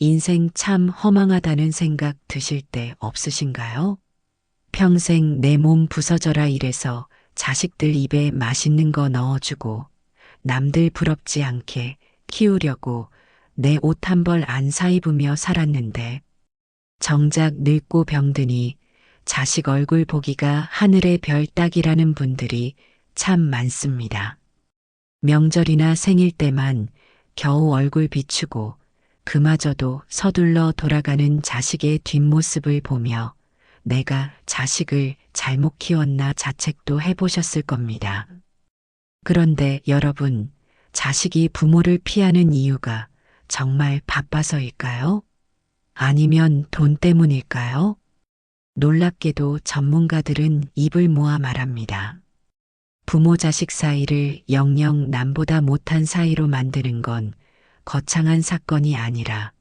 인생 참 허망하다는 생각 드실 때 없으신가요? 평생 내 몸 부서져라 이래서 자식들 입에 맛있는 거 넣어주고 남들 부럽지 않게 키우려고 내 옷 한 벌 안 사입으며 살았는데 정작 늙고 병드니 자식 얼굴 보기가 하늘의 별 따기라는 분들이 참 많습니다. 명절이나 생일 때만 겨우 얼굴 비추고 그마저도 서둘러 돌아가는 자식의 뒷모습을 보며 내가 자식을 잘못 키웠나 자책도 해보셨을 겁니다. 그런데 여러분, 자식이 부모를 피하는 이유가 정말 바빠서일까요? 아니면 돈 때문일까요? 놀랍게도 전문가들은 입을 모아 말합니다. 부모 자식 사이를 영영 남보다 못한 사이로 만드는 건 거창한 사건이 아니라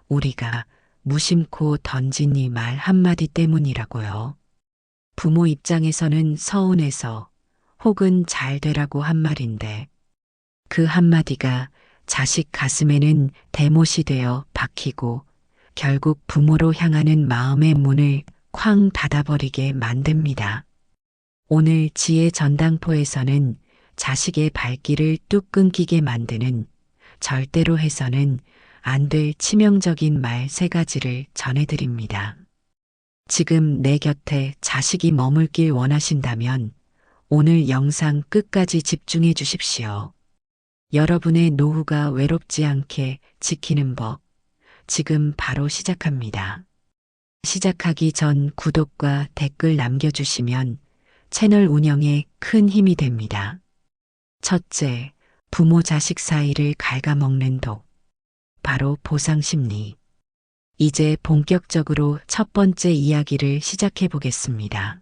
우리가 무심코 던진 이 말 한마디 때문이라고요. 부모 입장에서는 서운해서 혹은 잘 되라고 한 말인데 그 한마디가 자식 가슴에는 대못이 되어 박히고 결국 부모로 향하는 마음의 문을 쾅 닫아버리게 만듭니다. 오늘 지혜 전당포에서는 자식의 발길을 뚝 끊기게 만드는 절대로 해서는 안 될 치명적인 말 3가지를 전해드립니다. 지금 내 곁에 자식이 머물길 원하신다면 오늘 영상 끝까지 집중해 주십시오. 여러분의 노후가 외롭지 않게 지키는 법, 지금 바로 시작합니다. 시작하기 전 구독과 댓글 남겨주시면 채널 운영에 큰 힘이 됩니다. 첫째, 부모 자식 사이를 갉아먹는 독. 바로 보상심리. 이제 본격적으로 첫 번째 이야기를 시작해 보겠습니다.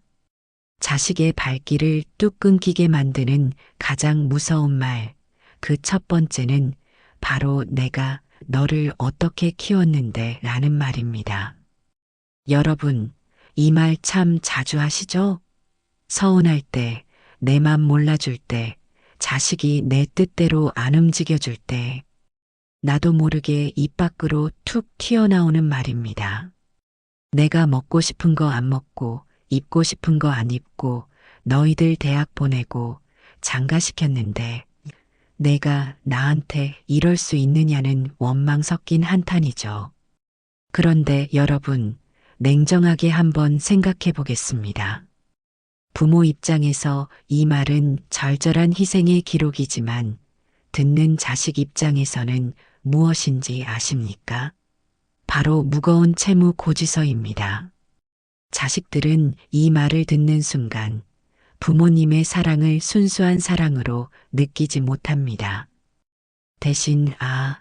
자식의 발길을 뚝 끊기게 만드는 가장 무서운 말, 그 첫 번째는 바로 내가 너를 어떻게 키웠는데 라는 말입니다. 여러분, 이 말 참 자주 하시죠? 서운할 때, 내 맘 몰라줄 때, 자식이 내 뜻대로 안 움직여줄 때, 나도 모르게 입 밖으로 툭 튀어나오는 말입니다. 내가 먹고 싶은 거 안 먹고, 입고 싶은 거 안 입고, 너희들 대학 보내고, 장가시켰는데, 내가 나한테 이럴 수 있느냐는 원망 섞인 한탄이죠. 그런데 여러분, 냉정하게 한번 생각해 보겠습니다. 부모 입장에서 이 말은 절절한 희생의 기록이지만 듣는 자식 입장에서는 무엇인지 아십니까? 바로 무거운 채무 고지서입니다. 자식들은 이 말을 듣는 순간 부모님의 사랑을 순수한 사랑으로 느끼지 못합니다. 대신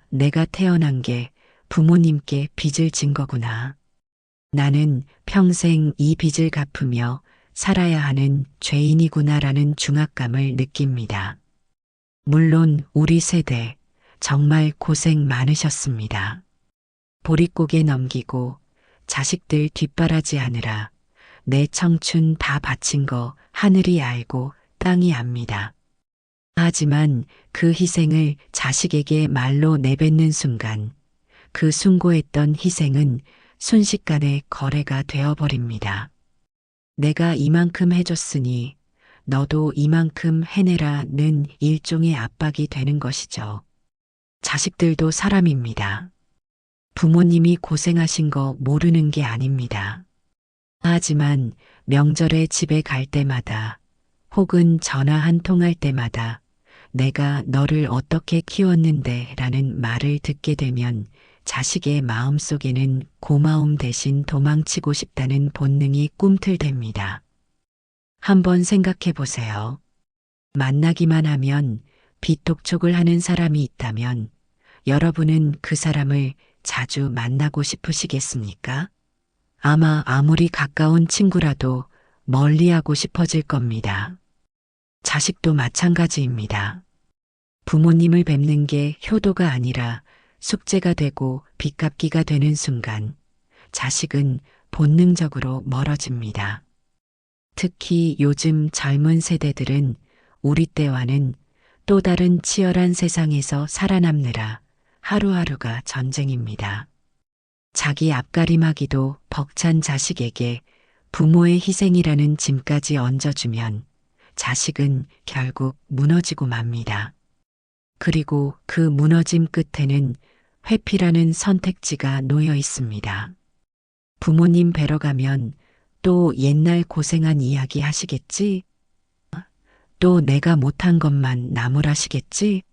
내가 태어난 게 부모님께 빚을 진 거구나. 나는 평생 이 빚을 갚으며 살아야 하는 죄인이구나라는 중압감을 느낍니다. 물론 우리 세대 정말 고생 많으셨습니다. 보릿고개 넘기고 자식들 뒷바라지하느라 내 청춘 다 바친 거 하늘이 알고 땅이 압니다. 하지만 그 희생을 자식에게 말로 내뱉는 순간 그 숭고했던 희생은 순식간에 거래가 되어버립니다. 내가 이만큼 해줬으니 너도 이만큼 해내라는 일종의 압박이 되는 것이죠. 자식들도 사람입니다. 부모님이 고생하신 거 모르는 게 아닙니다. 하지만 명절에 집에 갈 때마다 혹은 전화 한 통 할 때마다 내가 너를 어떻게 키웠는데 라는 말을 듣게 되면 자식의 마음속에는 고마움 대신 도망치고 싶다는 본능이 꿈틀댑니다. 한번 생각해 보세요. 만나기만 하면 빚독촉을 하는 사람이 있다면 여러분은 그 사람을 자주 만나고 싶으시겠습니까? 아마 아무리 가까운 친구라도 멀리하고 싶어질 겁니다. 자식도 마찬가지입니다. 부모님을 뵙는 게 효도가 아니라 숙제가 되고 빚갚기가 되는 순간 자식은 본능적으로 멀어집니다. 특히 요즘 젊은 세대들은 우리 때와는 또 다른 치열한 세상에서 살아남느라 하루하루가 전쟁입니다. 자기 앞가림하기도 벅찬 자식에게 부모의 희생이라는 짐까지 얹어주면 자식은 결국 무너지고 맙니다. 그리고 그 무너짐 끝에는 회피라는 선택지가 놓여 있습니다. 부모님 뵈러 가면 또 옛날 고생한 이야기 하시겠지? 또 내가 못한 것만 나무라시겠지?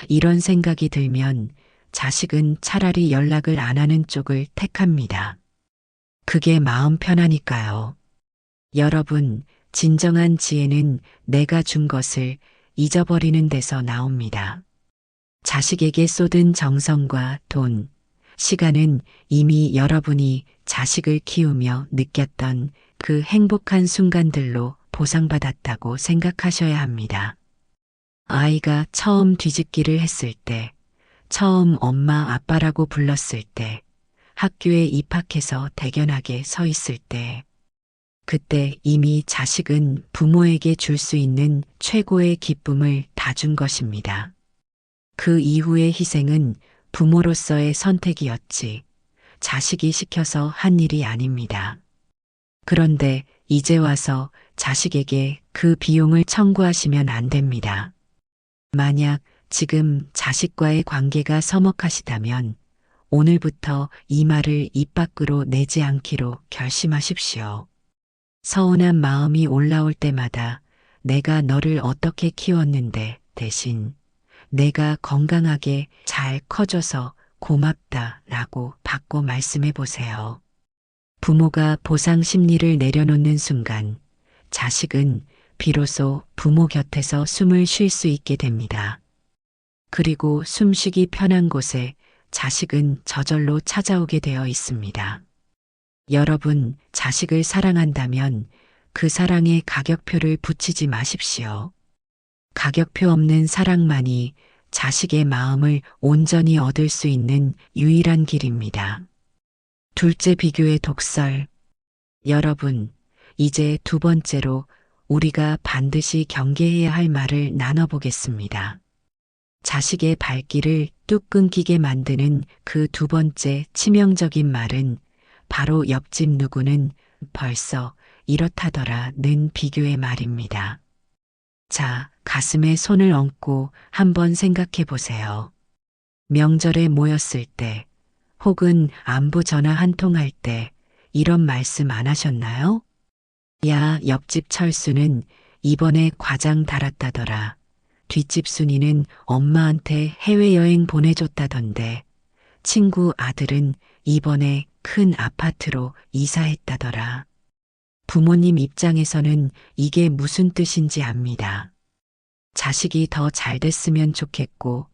이런 생각이 들면 자식은 차라리 연락을 안 하는 쪽을 택합니다. 그게 마음 편하니까요. 여러분, 진정한 지혜는 내가 준 것을 잊어버리는 데서 나옵니다. 자식에게 쏟은 정성과 돈, 시간은 이미 여러분이 자식을 키우며 느꼈던 그 행복한 순간들로 보상받았다고 생각하셔야 합니다. 아이가 처음 뒤집기를 했을 때, 처음 엄마 아빠라고 불렀을 때, 학교에 입학해서 대견하게 서 있을 때, 그때 이미 자식은 부모에게 줄 수 있는 최고의 기쁨을 다 준 것입니다. 그 이후의 희생은 부모로서의 선택이었지, 자식이 시켜서 한 일이 아닙니다. 그런데 이제 와서 자식에게 그 비용을 청구하시면 안 됩니다. 만약 지금 자식과의 관계가 서먹하시다면 오늘부터 이 말을 입 밖으로 내지 않기로 결심하십시오. 서운한 마음이 올라올 때마다 내가 너를 어떻게 키웠는데 대신 내가 건강하게 잘 커져서 고맙다 라고 바꿔 말씀해 보세요. 부모가 보상 심리를 내려놓는 순간 자식은 비로소 부모 곁에서 숨을 쉴 수 있게 됩니다. 그리고 숨쉬기 편한 곳에 자식은 저절로 찾아오게 되어 있습니다. 여러분, 자식을 사랑한다면 그 사랑에 가격표를 붙이지 마십시오. 가격표 없는 사랑만이 자식의 마음을 온전히 얻을 수 있는 유일한 길입니다. 둘째 비교의 독설. 여러분, 이제 두 번째로 우리가 반드시 경계해야 할 말을 나눠보겠습니다. 자식의 발길을 뚝 끊기게 만드는 그 두 번째 치명적인 말은 바로 옆집 누구는 벌써 이렇다더라는 비교의 말입니다. 자, 가슴에 손을 얹고 한번 생각해 보세요. 명절에 모였을 때, 혹은 안부 전화 한 통 할 때 이런 말씀 안 하셨나요? 야, 옆집 철수는 이번에 과장 달았다더라. 뒷집 순이는 엄마한테 해외여행 보내줬다던데, 친구 아들은 이번에 큰 아파트로 이사했다더라. 부모님 입장에서는 이게 무슨 뜻인지 압니다. 자식이 더 잘 됐으면 좋겠고,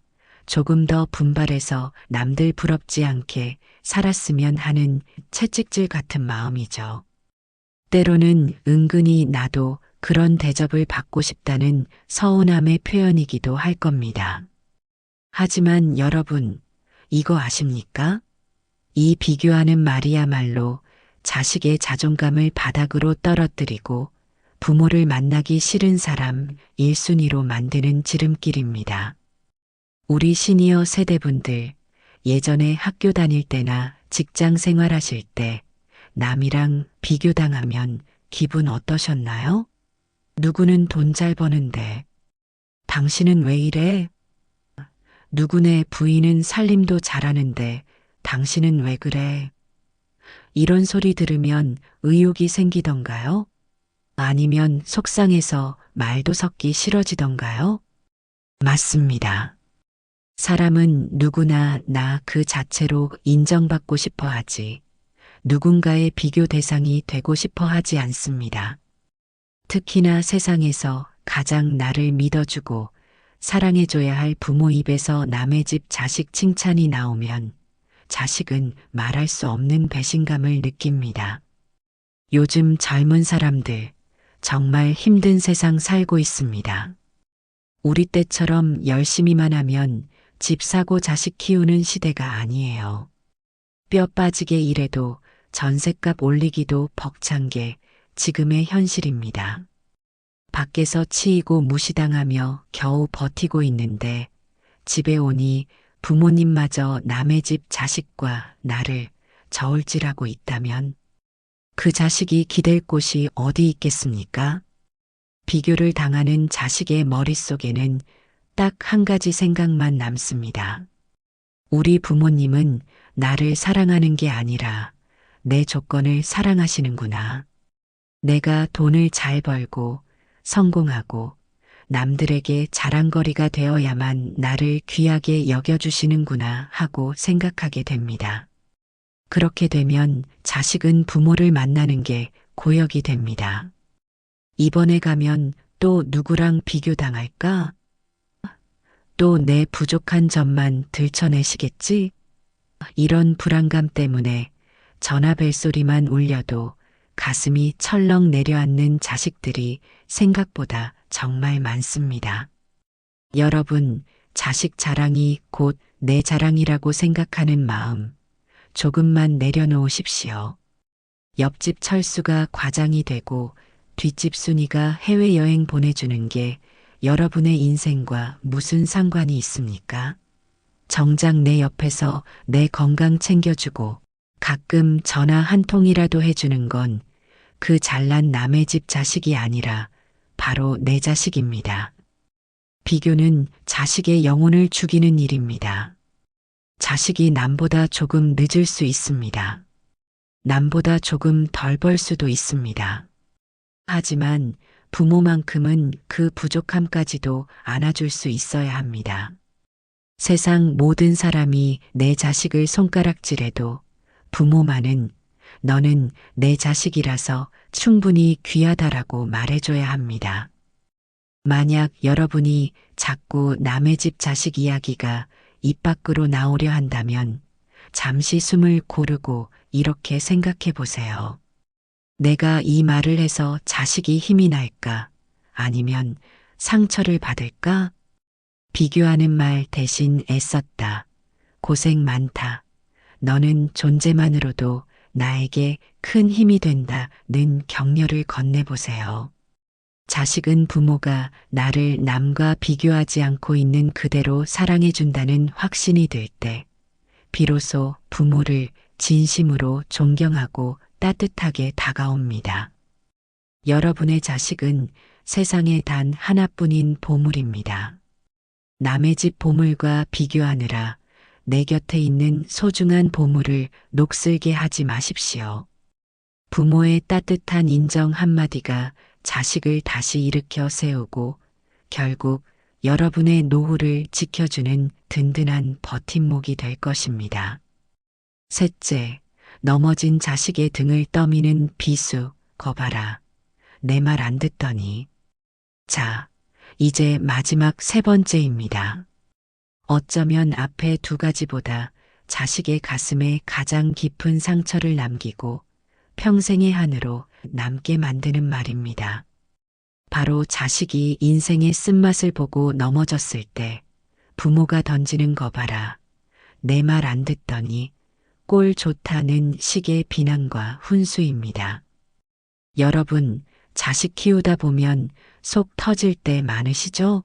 조금 더 분발해서 남들 부럽지 않게 살았으면 하는 채찍질 같은 마음이죠. 때로는 은근히 나도 그런 대접을 받고 싶다는 서운함의 표현이기도 할 겁니다. 하지만 여러분, 이거 아십니까? 이 비교하는 말이야말로 자식의 자존감을 바닥으로 떨어뜨리고 부모를 만나기 싫은 사람 1순위로 만드는 지름길입니다. 우리 시니어 세대분들, 예전에 학교 다닐 때나 직장 생활하실 때 남이랑 비교당하면 기분 어떠셨나요? 누구는 돈 잘 버는데 당신은 왜 이래? 누구네 부인은 살림도 잘하는데 당신은 왜 그래? 이런 소리 들으면 의욕이 생기던가요? 아니면 속상해서 말도 섞기 싫어지던가요? 맞습니다. 사람은 누구나 나 그 자체로 인정받고 싶어 하지, 누군가의 비교 대상이 되고 싶어 하지 않습니다. 특히나 세상에서 가장 나를 믿어주고 사랑해줘야 할 부모 입에서 남의 집 자식 칭찬이 나오면 자식은 말할 수 없는 배신감을 느낍니다. 요즘 젊은 사람들 정말 힘든 세상 살고 있습니다. 우리 때처럼 열심히만 하면 집 사고 자식 키우는 시대가 아니에요. 뼈 빠지게 일해도 전셋값 올리기도 벅찬 게 지금의 현실입니다. 밖에서 치이고 무시당하며 겨우 버티고 있는데 집에 오니 부모님마저 남의 집 자식과 나를 저울질하고 있다면 그 자식이 기댈 곳이 어디 있겠습니까? 비교를 당하는 자식의 머릿속에는 딱 한 가지 생각만 남습니다. 우리 부모님은 나를 사랑하는 게 아니라 내 조건을 사랑하시는구나. 내가 돈을 잘 벌고 성공하고 남들에게 자랑거리가 되어야만 나를 귀하게 여겨주시는구나 하고 생각하게 됩니다. 그렇게 되면 자식은 부모를 만나는 게 고역이 됩니다. 이번에 가면 또 누구랑 비교당할까? 또 내 부족한 점만 들춰내시겠지? 이런 불안감 때문에 전화 벨소리만 울려도 가슴이 철렁 내려앉는 자식들이 생각보다 정말 많습니다. 여러분, 자식 자랑이 곧 내 자랑이라고 생각하는 마음 조금만 내려놓으십시오. 옆집 철수가 과장이 되고 뒷집 순이가 해외여행 보내주는 게 여러분의 인생과 무슨 상관이 있습니까? 정작 내 옆에서 내 건강 챙겨주고 가끔 전화 한 통이라도 해주는 건 그 잘난 남의 집 자식이 아니라 바로 내 자식입니다. 비교는 자식의 영혼을 죽이는 일입니다. 자식이 남보다 조금 늦을 수 있습니다. 남보다 조금 덜 벌 수도 있습니다. 하지만 부모만큼은 그 부족함까지도 안아줄 수 있어야 합니다. 세상 모든 사람이 내 자식을 손가락질해도 부모만은 너는 내 자식이라서 충분히 귀하다라고 말해줘야 합니다. 만약 여러분이 자꾸 남의 집 자식 이야기가 입 밖으로 나오려 한다면 잠시 숨을 고르고 이렇게 생각해 보세요. 내가 이 말을 해서 자식이 힘이 날까? 아니면 상처를 받을까? 비교하는 말 대신 애썼다. 고생 많다. 너는 존재만으로도 나에게 큰 힘이 된다는 격려를 건네보세요. 자식은 부모가 나를 남과 비교하지 않고 있는 그대로 사랑해준다는 확신이 들 때, 비로소 부모를 진심으로 존경하고 따뜻하게 다가옵니다. 여러분의 자식은 세상에 단 하나뿐인 보물입니다. 남의 집 보물과 비교하느라 내 곁에 있는 소중한 보물을 녹슬게 하지 마십시오. 부모의 따뜻한 인정 한마디가 자식을 다시 일으켜 세우고 결국 여러분의 노후를 지켜주는 든든한 버팀목이 될 것입니다. 셋째, 넘어진 자식의 등을 떠미는 비수, 거봐라. 내 말 안 듣더니. 자, 이제 마지막 세 번째입니다. 어쩌면 앞에 두 가지보다 자식의 가슴에 가장 깊은 상처를 남기고 평생의 한으로 남게 만드는 말입니다. 바로 자식이 인생의 쓴맛을 보고 넘어졌을 때 부모가 던지는 거 봐라. 내 말 안 듣더니 꼴 좋다는 식의 비난과 훈수입니다. 여러분, 자식 키우다 보면 속 터질 때 많으시죠?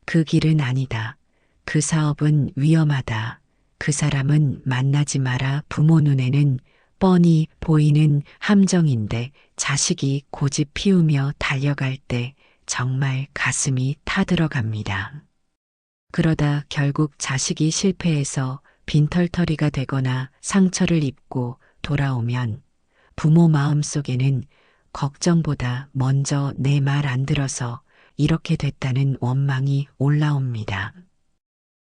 그 길은 아니다. 그 사업은 위험하다. 그 사람은 만나지 마라. 부모 눈에는 뻔히 보이는 함정인데 자식이 고집 피우며 달려갈 때 정말 가슴이 타들어갑니다. 그러다 결국 자식이 실패해서 빈털터리가 되거나 상처를 입고 돌아오면 부모 마음속에는 걱정보다 먼저 내 말 안 들어서 이렇게 됐다는 원망이 올라옵니다.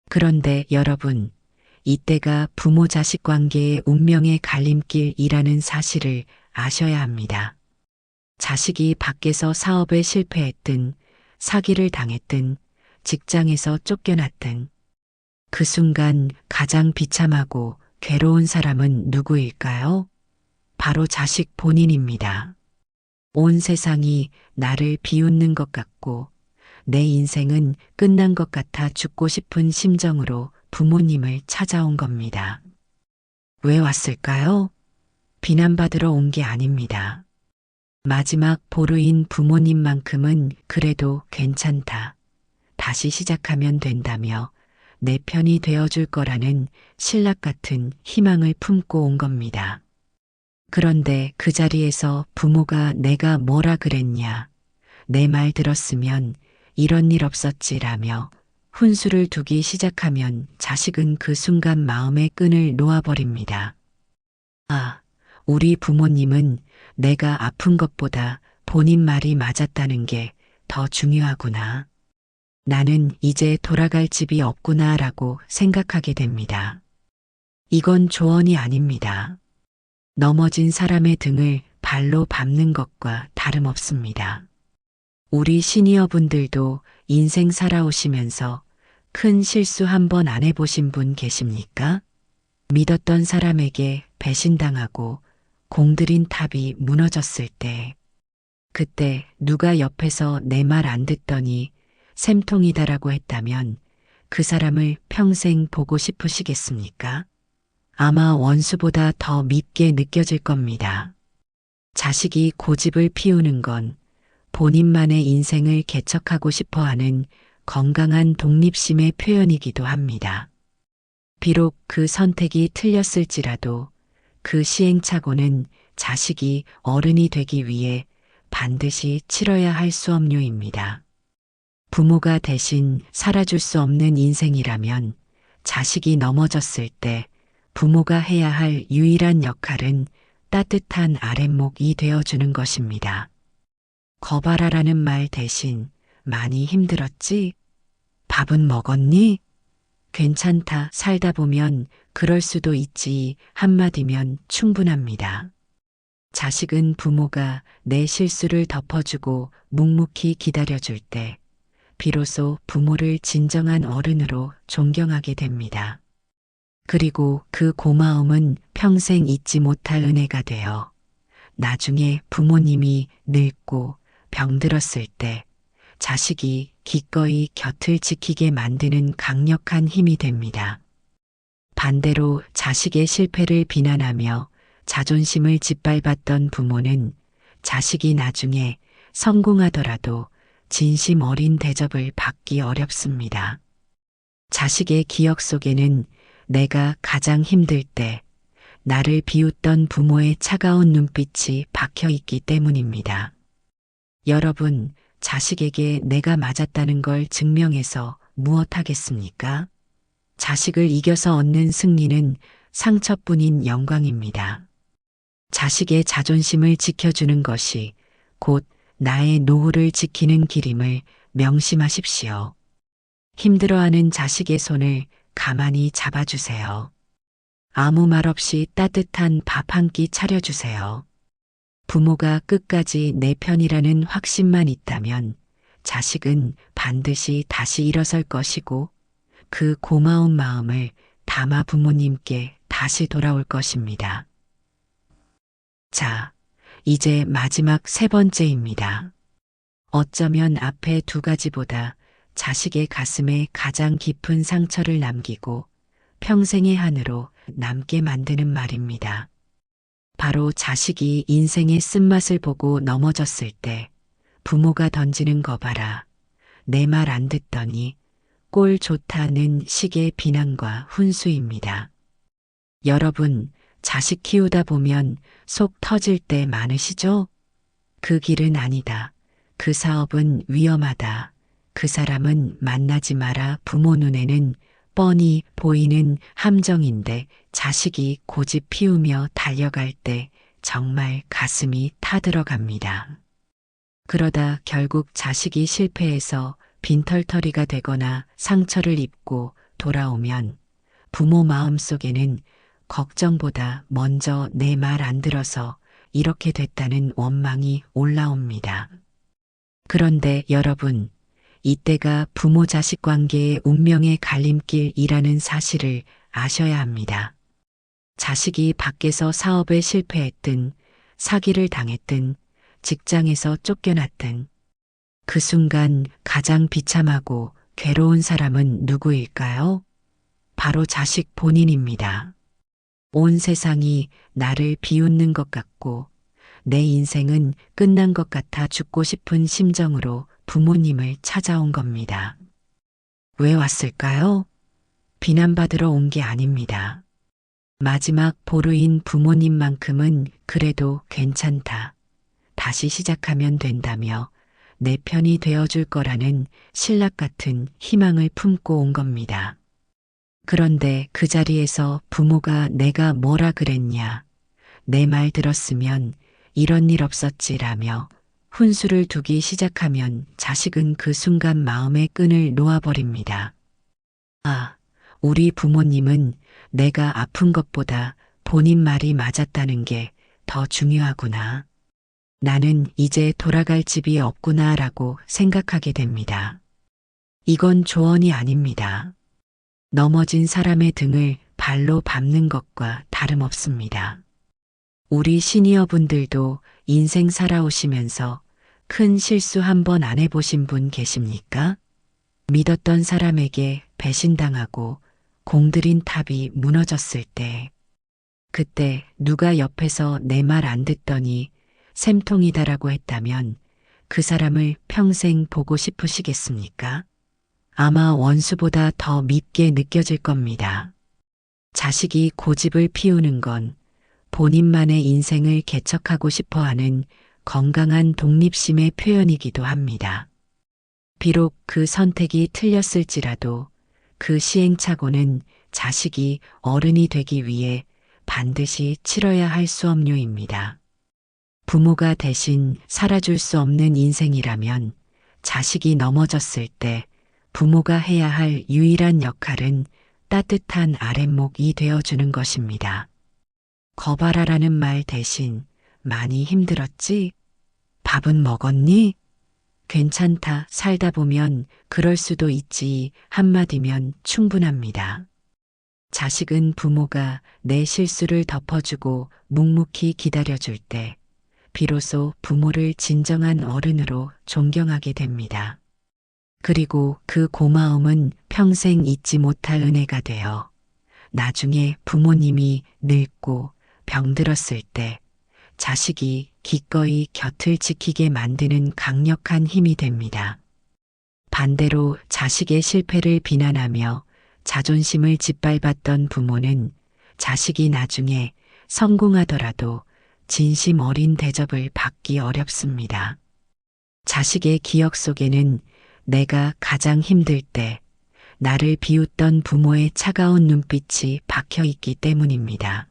그런데 여러분, 이때가 부모 자식 관계의 운명의 갈림길이라는 사실을 아셔야 합니다. 자식이 밖에서 사업에 실패했든 사기를 당했든 직장에서 쫓겨났든 그 순간 가장 비참하고 괴로운 사람은 누구일까요? 바로 자식 본인입니다. 온 세상이 나를 비웃는 것 같고 내 인생은 끝난 것 같아 죽고 싶은 심정으로 부모님을 찾아온 겁니다. 왜 왔을까요? 비난받으러 온 게 아닙니다. 마지막 보루인 부모님만큼은 그래도 괜찮다. 다시 시작하면 된다며 내 편이 되어줄 거라는 신락 같은 희망을 품고 온 겁니다. 그런데 그 자리에서 부모가 내가 뭐라 그랬냐, 내 말 들었으면 이런 일 없었지라며 훈수를 두기 시작하면 자식은 그 순간 마음의 끈을 놓아버립니다. 아, 우리 부모님은 내가 아픈 것보다 본인 말이 맞았다는 게 더 중요하구나. 나는 이제 돌아갈 집이 없구나라고 생각하게 됩니다. 이건 조언이 아닙니다. 넘어진 사람의 등을 발로 밟는 것과 다름없습니다. 우리 시니어 분들도 인생 살아오시면서 큰 실수 한 번 안 해보신 분 계십니까? 믿었던 사람에게 배신당하고 공들인 탑이 무너졌을 때, 그때 누가 옆에서 내 말 안 듣더니 샘통이다라고 했다면 그 사람을 평생 보고 싶으시겠습니까? 아마 원수보다 더 밉게 느껴질 겁니다. 자식이 고집을 피우는 건 본인만의 인생을 개척하고 싶어 하는 건강한 독립심의 표현이기도 합니다. 비록 그 선택이 틀렸을지라도 그 시행착오는 자식이 어른이 되기 위해 반드시 치러야 할 수업료입니다. 부모가 대신 살아줄 수 없는 인생이라면 자식이 넘어졌을 때 부모가 해야 할 유일한 역할은 따뜻한 아랫목이 되어주는 것입니다. 거봐라라는 말 대신 많이 힘들었지? 밥은 먹었니? 괜찮다. 살다 보면 그럴 수도 있지. 한마디면 충분합니다. 자식은 부모가 내 실수를 덮어주고 묵묵히 기다려줄 때 비로소 부모를 진정한 어른으로 존경하게 됩니다. 그리고 그 고마움은 평생 잊지 못할 은혜가 되어 나중에 부모님이 늙고 병들었을 때 자식이 기꺼이 곁을 지키게 만드는 강력한 힘이 됩니다. 반대로 자식의 실패를 비난하며 자존심을 짓밟았던 부모는 자식이 나중에 성공하더라도 진심 어린 대접을 받기 어렵습니다. 자식의 기억 속에는 내가 가장 힘들 때 나를 비웃던 부모의 차가운 눈빛이 박혀 있기 때문입니다. 여러분, 자식에게 내가 맞았다는 걸 증명해서 무엇 하겠습니까? 자식을 이겨서 얻는 승리는 상처뿐인 영광입니다. 자식의 자존심을 지켜주는 것이 곧 나의 노후를 지키는 길임을 명심하십시오. 힘들어하는 자식의 손을 가만히 잡아주세요. 아무 말 없이 따뜻한 밥 한 끼 차려주세요. 부모가 끝까지 내 편이라는 확신만 있다면 자식은 반드시 다시 일어설 것이고 그 고마운 마음을 담아 부모님께 다시 돌아올 것입니다. 자, 이제 마지막 세 번째입니다. 어쩌면 앞에 두 가지보다 자식의 가슴에 가장 깊은 상처를 남기고 평생의 한으로 남게 만드는 말입니다. 바로 자식이 인생의 쓴맛을 보고 넘어졌을 때 부모가 던지는 거 봐라. 내 말 안 듣더니 꼴 좋다는 식의 비난과 훈수입니다. 여러분, 자식 키우다 보면 속 터질 때 많으시죠? 그 길은 아니다. 그 사업은 위험하다. 그 사람은 만나지 마라. 부모 눈에는 뻔히 보이는 함정인데 자식이 고집 피우며 달려갈 때 정말 가슴이 타들어갑니다. 그러다 결국 자식이 실패해서 빈털터리가 되거나 상처를 입고 돌아오면 부모 마음속에는 걱정보다 먼저 내 말 안 들어서 이렇게 됐다는 원망이 올라옵니다. 그런데 여러분, 이때가 부모 자식 관계의 운명의 갈림길이라는 사실을 아셔야 합니다. 자식이 밖에서 사업에 실패했든 사기를 당했든 직장에서 쫓겨났든 그 순간 가장 비참하고 괴로운 사람은 누구일까요? 바로 자식 본인입니다. 온 세상이 나를 비웃는 것 같고 내 인생은 끝난 것 같아 죽고 싶은 심정으로 부모님을 찾아온 겁니다. 왜 왔을까요? 비난받으러 온 게 아닙니다. 마지막 보루인 부모님만큼은 그래도 괜찮다. 다시 시작하면 된다며 내 편이 되어줄 거라는 신락 같은 희망을 품고 온 겁니다. 그런데 그 자리에서 부모가 내가 뭐라 그랬냐, 내 말 들었으면 이런 일 없었지라며 훈수를 두기 시작하면 자식은 그 순간 마음의 끈을 놓아버립니다. 아, 우리 부모님은 내가 아픈 것보다 본인 말이 맞았다는 게 더 중요하구나. 나는 이제 돌아갈 집이 없구나라고 생각하게 됩니다. 이건 조언이 아닙니다. 넘어진 사람의 등을 발로 밟는 것과 다름없습니다. 우리 시니어분들도 인생 살아오시면서 큰 실수 한 번 안 해보신 분 계십니까? 믿었던 사람에게 배신당하고 공들인 탑이 무너졌을 때, 그때 누가 옆에서 내 말 안 듣더니 샘통이다라고 했다면 그 사람을 평생 보고 싶으시겠습니까? 아마 원수보다 더 밉게 느껴질 겁니다. 자식이 고집을 피우는 건 본인만의 인생을 개척하고 싶어 하는 건강한 독립심의 표현이기도 합니다. 비록 그 선택이 틀렸을지라도 그 시행착오는 자식이 어른이 되기 위해 반드시 치러야 할 수업료입니다. 부모가 대신 살아줄 수 없는 인생이라면 자식이 넘어졌을 때 부모가 해야 할 유일한 역할은 따뜻한 아랫목이 되어주는 것입니다. 거봐라라는 말 대신 많이 힘들었지? 밥은 먹었니? 괜찮다. 살다 보면 그럴 수도 있지. 한마디면 충분합니다. 자식은 부모가 내 실수를 덮어주고 묵묵히 기다려줄 때 비로소 부모를 진정한 어른으로 존경하게 됩니다. 그리고 그 고마움은 평생 잊지 못할 은혜가 되어 나중에 부모님이 늙고 병들었을 때 자식이 기꺼이 곁을 지키게 만드는 강력한 힘이 됩니다. 반대로 자식의 실패를 비난하며 자존심을 짓밟았던 부모는 자식이 나중에 성공하더라도 진심 어린 대접을 받기 어렵습니다. 자식의 기억 속에는 내가 가장 힘들 때 나를 비웃던 부모의 차가운 눈빛이 박혀 있기 때문입니다.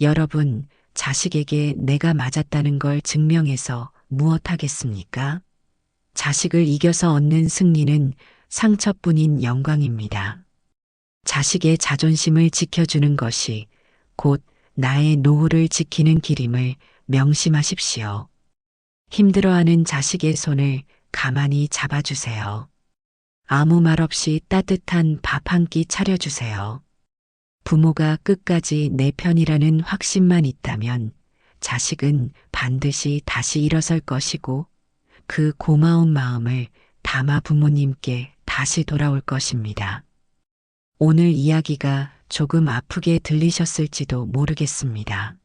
여러분, 자식에게 내가 맞았다는 걸 증명해서 무엇하겠습니까? 자식을 이겨서 얻는 승리는 상처뿐인 영광입니다. 자식의 자존심을 지켜주는 것이 곧 나의 노후를 지키는 길임을 명심하십시오. 힘들어하는 자식의 손을 가만히 잡아주세요. 아무 말 없이 따뜻한 밥 한 끼 차려주세요. 부모가 끝까지 내 편이라는 확신만 있다면 자식은 반드시 다시 일어설 것이고 그 고마운 마음을 담아 부모님께 다시 돌아올 것입니다. 오늘 이야기가 조금 아프게 들리셨을지도 모르겠습니다.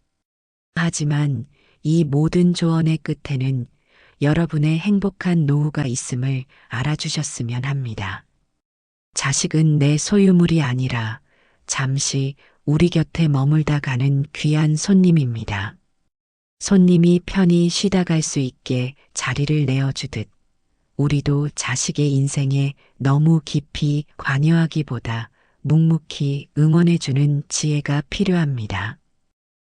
하지만 이 모든 조언의 끝에는 여러분의 행복한 노후가 있음을 알아주셨으면 합니다. 자식은 내 소유물이 아니라 잠시 우리 곁에 머물다 가는 귀한 손님입니다. 손님이 편히 쉬다 갈 수 있게 자리를 내어주듯 우리도 자식의 인생에 너무 깊이 관여하기보다 묵묵히 응원해주는 지혜가 필요합니다.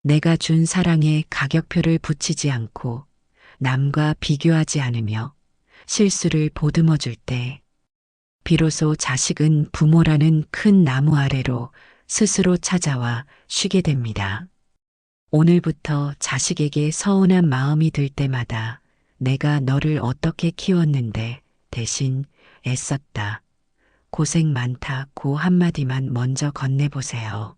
내가 준 사랑에 가격표를 붙이지 않고 남과 비교하지 않으며 실수를 보듬어 줄 때 비로소 자식은 부모라는 큰 나무 아래로 스스로 찾아와 쉬게 됩니다. 오늘부터 자식에게 서운한 마음이 들 때마다 내가 너를 어떻게 키웠는데 대신 애썼다. 고생 많다. 고 한마디만 먼저 건네보세요.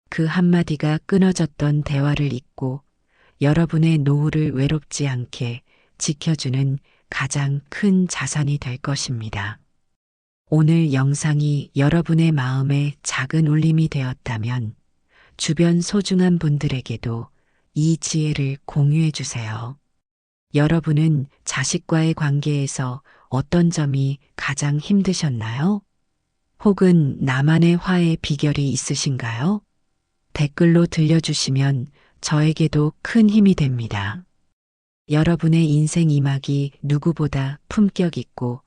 그 한마디가 끊어졌던 대화를 잇고 여러분의 노후를 외롭지 않게 지켜주는 가장 큰 자산이 될 것입니다. 오늘 영상이 여러분의 마음에 작은 울림이 되었다면 주변 소중한 분들에게도 이 지혜를 공유해 주세요. 여러분은 자식과의 관계에서 어떤 점이 가장 힘드셨나요? 혹은 나만의 화해 비결이 있으신가요? 댓글로 들려주시면 저에게도 큰 힘이 됩니다. 여러분의 인생 이막이 누구보다 품격 있고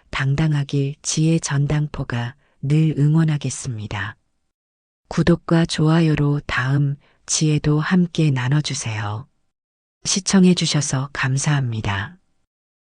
당당하길 지혜 전당포가 늘 응원하겠습니다. 구독과 좋아요로 다음 지혜도 함께 나눠주세요. 시청해주셔서 감사합니다.